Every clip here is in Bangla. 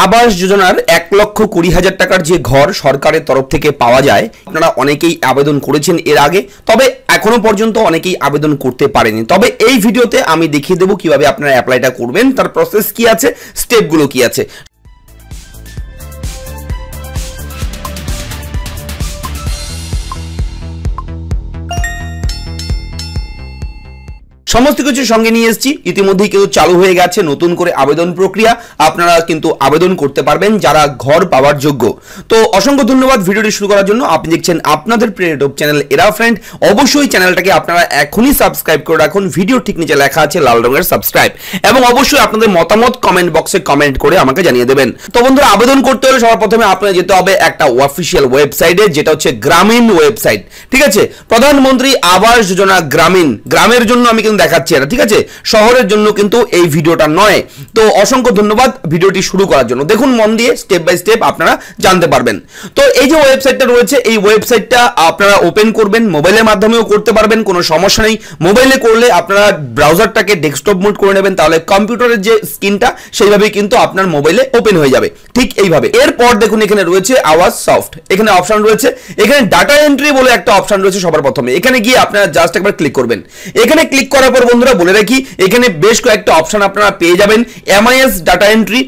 আবাস যোজনার 1,20,000 টাকার যে ঘর সরকারের তরফ থেকে পাওয়া যায়, আপনারা অনেকেই আবেদন করেছেন এর আগে, তবে এখনো পর্যন্ত অনেকেই আবেদন করতে পারেনি। তবে এই ভিডিওতে আমি দেখিয়ে দেবো কিভাবে আপনারা অ্যাপ্লাইটা করবেন, তার প্রসেস কি আছে, স্টেপগুলো কি আছে। সমস্ত কিছু সঙ্গে নিয়ে এসেছি, ইতিমধ্যেই কিন্তু চালু হয়ে গেছে নতুন করে আবেদন প্রক্রিয়া। আপনারা কিন্তু আবেদন করতে পারবেন যারা ঘর পাওয়ার যোগ্য। তো অসংখ্য ধন্যবাদ ভিডিওটি শুরু করার জন্য। আপনি দেখছেন আপনাদের প্রিয় ইউটিউব চ্যানেল এরা ফ্রেন্ড। অবশ্যই চ্যানেলটাকে আপনারা এখনই সাবস্ক্রাইব করে রাখুন। ভিডিও ঠিক নিচে লেখা আছে লাল রঙের সাবস্ক্রাইব, এবং অবশ্যই আপনাদের মতামত কমেন্ট বক্সে কমেন্ট করে আমাকে জানিয়ে দেবেন। তো বন্ধুরা, আবেদন করতে হলে সবার প্রথমে আপনাদের যেতে হবে একটা অফিসিয়াল ওয়েবসাইটে, যেটা হচ্ছে গ্রামীণ ওয়েবসাইট। ঠিক আছে, প্রধানমন্ত্রী আবাস যোজনা গ্রামীণ, গ্রামের জন্য আমি কিন্তু দেখাচ্ছি এটা, ঠিক আছে, শহরের জন্য কিন্তু এই ভিডিওটা নয়। তো অসংখ্য ধন্যবাদ ভিডিওটি শুরু করার জন্য। দেখুন মন দিয়ে, স্টেপ বাই স্টেপ আপনারা জানতে পারবেন। তো এই যে ওয়েবসাইটটা রয়েছে, এই ওয়েবসাইটটা আপনারা ওপেন করবেন, মোবাইলের মাধ্যমেও করতে পারবেন, কোনো সমস্যা নেই। মোবাইলে করলে আপনারা ব্রাউজারটাকে ডেস্কটপ মোড করে নেবেন, তাহলে কম্পিউটারের যে স্ক্রিনটা সেইভাবেই কিন্তু আপনার মোবাইলে ওপেন হয়ে যাবে, ঠিক এইভাবে। এরপর দেখুন এখানে রয়েছে আওয়াজ সফট, এখানে অপশন রয়েছে, এখানে ডাটা এন্ট্রি বলে একটা অপশন রয়েছে সবার প্রথমে। এখানে গিয়ে আপনারা জাস্ট একবার ক্লিক করবেন। এখানে ক্লিক করার পর বন্ধুরা বলে রাখি, এখানে বেশ কয়েকটা অপশন আপনারা পেয়ে যাবেন। MIS data entry,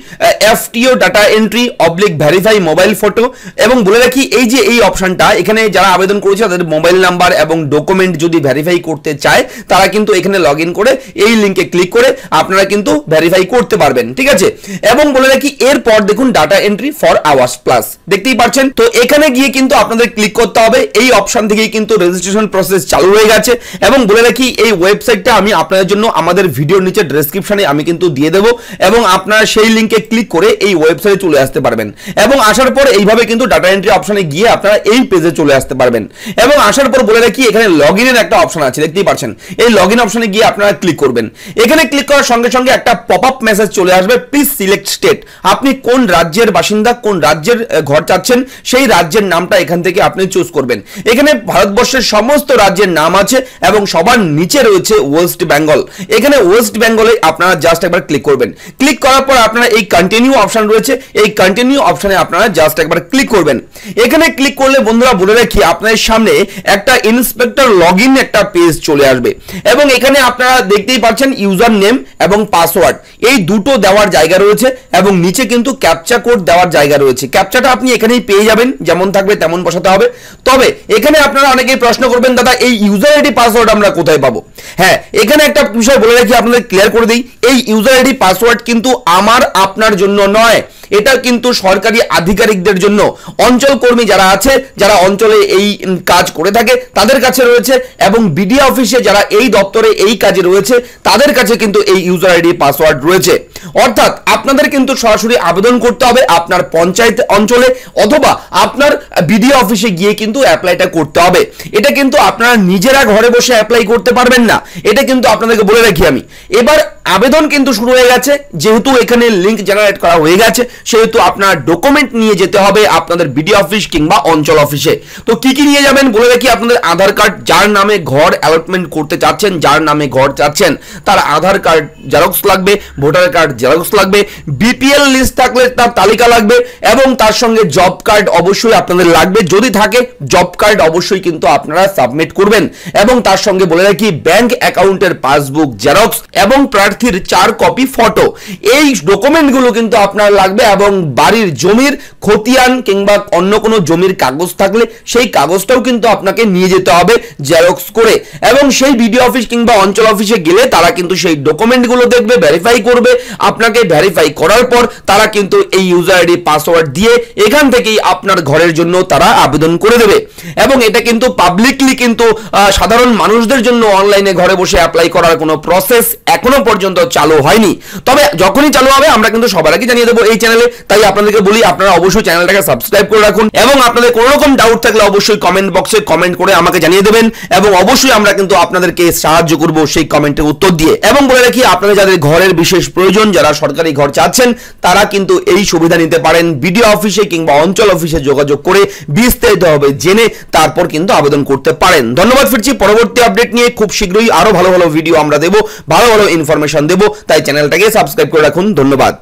FTO data entry oblique verify mobile photo, এবং বলে রাখি এই যে এই অপশনটা, এখানে যারা আবেদন করেছে তাদের মোবাইল নাম্বার এবং ডকুমেন্ট যদি ভেরিফাই করতে চায়, তারা কিন্তু এখানে লগ ইন করে এই লিঙ্কে ক্লিক করে আপনারা কিন্তু ভেরিফাই করতে পারবেন, ঠিক আছে। এবং বলে রাখি এরপর দেখুন ডাটা এন্ট্রি ফর আওয়াজ প্লাস, দেখতেই পাচ্ছেন। তো এখানে গিয়ে কিন্তু আপনাদের ক্লিক করতে হবে। এই অপশন থেকেই কিন্তু রেজিস্ট্রেশন প্রসেস চালু হয়ে গেছে। এবং বলে রাখি এই ওয়েবসাইটটা আমি আপনাদের জন্য আমাদের ভিডিওর নিচে ডেসক্রিপশনে আমি কিন্তু দিয়ে দেবো, এবং আপনারা সেই লিঙ্কে ক্লিক করে এই ওয়েবসাইটে চলে আসতে পারবেন। এবং আসার পর এইভাবে কিন্তু ডাটা এন্ট্রি অপশনে গিয়ে আপনারা এই পেজে চলে আসতে পারবেন। এবং আসার পর বলে রাখি এখানে লগ ইনের একটা অপশন আছে, দেখতেই পাচ্ছেন। এই লগ ইন অপশনে গিয়ে আপনারা ক্লিক করবেন। এখানে ক্লিক করার সঙ্গে সঙ্গে একটা পপ আপ মেসেজ চলে আসবে, প্লিজ সিলেক্ট স্টেট। আপনি কোন রাজ্যের বাসিন্দা, কোন রাজ্যের ঘর চাচ্ছেন, সেই রাজ্যের নামটা এখান থেকে আপনি চুজ করবেন। এখানে ভারতবর্ষের সমস্ত রাজ্যের নাম আছে, এবং সবার নিচে রয়েছে ওয়েস্ট বেঙ্গল। এখানে ওয়েস্ট বেঙ্গলে আপনারা জাস্ট একবার ক্লিক করবেন। ক্লিক করার পর আপনারা এই কন্টিনিউ অপশন রয়েছে, এই কন্টিনিউ অপশনে আপনারা জাস্ট একবার ক্লিক করবেন। এখানে ক্লিক করলে বন্ধুরা বলে রাখি আপনাদের সামনে একটা ইন্সপেক্টর লগইন একটা পেজ চলে আসবে, এবং এখানে আপনারা দেখতেই পাচ্ছেন ইউজার নেম এবং পাসওয়ার্ড এই দুটো দেওয়ার জায়গা রয়েছে, এবং নিচে কিন্তু ক্যাপচা কোড দেওয়ার জায়গা রয়েছে। ক্যাপচাটা আপনি এখানেই পেয়ে যাবেন, যেমন থাকবে তেমন বসাতে হবে। তবে এখানে আপনারা অনেকেই প্রশ্ন করবেন, দাদা এই ইউজার আইডি পাসওয়ার্ড আমরা কোথায় পাবো? হ্যাঁ, এখানে একটা বিষয় বলে রাখি, আপনাদের ক্লিয়ার করে দিই। এই ইউজার আইডি পাসওয়ার্ড কিন্তু আমার আপনার জন্য নয়, এটা কিন্তু সরকারি আধিকারিকদের জন্য। অঞ্চল কর্মী যারা আছে, যারা অঞ্চলে এই কাজ করে থাকে, তাদের কাছে রয়েছে, এবং বিডিও অফিসে যারা এই দপ্তরে এই কাজে রয়েছে, তাদের কাছে কিন্তু এই ইউজার আইডি পাসওয়ার্ড রয়েছে। অর্থাৎ আপনাদের কিন্তু সরাসরি আবেদন করতে হবে আপনার পঞ্চায়েত অঞ্চলে, অথবা আপনার বিডিও অফিসে গিয়ে কিন্তু অ্যাপ্লাইটা করতে হবে। এটা কিন্তু আপনারা নিজেরা ঘরে বসে অ্যাপ্লাই করতে পারবেন না, এটা কিন্তু আপনাদেরকে বলে রাখি আমি। এবার আবেদন কিন্তু শুরু হয়ে গেছে, যেহেতু এখানে লিঙ্ক জেনারেট করা হয়ে গেছে, সেহেতু আপনার ডকুমেন্ট নিয়ে যেতে হবে আপনাদের বিডিও অফিস কিংবা অঞ্চল অফিসে। তো কি কি নিয়ে যাবেন বলে রাখি, আপনাদের আধার কার্ড, যার নামে ঘর অ্যালটমেন্ট করতে চাচ্ছেন, যার নামে ঘর চাচ্ছেন তার আধার কার্ড জেরক্স লাগবে, ভোটার কার্ড জেরক্স লাগবে, বিপিএল লিস্ট থাকলে তার তালিকা লাগবে, এবং তার সঙ্গে জব কার্ড অবশ্যই আপনাদের লাগবে। যদি থাকে জব কার্ড অবশ্যই কিন্তু আপনারা সাবমিট করবেন। এবং তার সঙ্গে বলে রাখি ব্যাংক অ্যাকাউন্টের পাসবুক জেরক্স, এবং প্রার্থীর 4 কপি ফটো, এই ডকুমেন্টগুলো কিন্তু আপনার লাগবে। এবং বাড়ির জমির খতিয়ান কিংবা অন্য কোনো জমির কাগজ থাকলে সেই কাগজটাও কিন্তু আপনাকে নিয়ে যেতে হবে জেরক্স করে। এবং সেই বিডিও অফিস কিংবা অঞ্চল অফিসে গেলে তারা কিন্তু সেই ডকুমেন্টগুলো দেখবে, ভেরিফাই করবে। আপনাকে ভেরিফাই করার পর তারা কিন্তু এই ইউজার আইডি পাসওয়ার্ড দিয়ে এখান থেকেই আপনার ঘরের জন্য তারা আবেদন করে দেবে। এবং এটা কিন্তু পাবলিকলি কিন্তু সাধারণ মানুষদের জন্য অনলাইনে ঘরে বসে অ্যাপ্লাই করার কোনো প্রসেস এখনো পর্যন্ত চালু হয়নি। তবে যখনই চালু হবে আমরা কিন্তু সবার আগে জানিয়ে দেবো এই চ্যানেলে। তাই আপনাদেরকে বলি, আপনারা অবশ্যই চ্যানেলটাকে সাবস্ক্রাইব করে রাখুন, এবং আপনাদের কোনো রকম ডাউট থাকলে অবশ্যই কমেন্ট বক্সে কমেন্ট করে আমাকে জানিয়ে দেবেন, এবং অবশ্যই আমরা কিন্তু আপনাদেরকে সাহায্য করব সেই কমেন্টের উত্তর দিয়ে। এবং বলে রাখি আপনাদের যাদের ঘরের বিশেষ প্রয়োজন, যারা সরকারি ঘর চাচ্ছেন, তারা কিন্তু এই সুবিধা নিতে পারেন। বিডিও অফিসে কিংবা অঞ্চল অফিসে যোগাযোগ করে বিস্তারিতভাবে জেনে তারপর কিন্তু আবেদন করতে পারেন। ধন্যবাদ, ফিরছি পরবর্তী আপডেট নিয়ে। খুব শীঘ্রই আরো ভালো ভালো ভিডিও আমরা দেবো, ভালো ভালো ইনফরমেশন দেবো। তাই চ্যানেলটাকে সাবস্ক্রাইব করে রাখুন। ধন্যবাদ।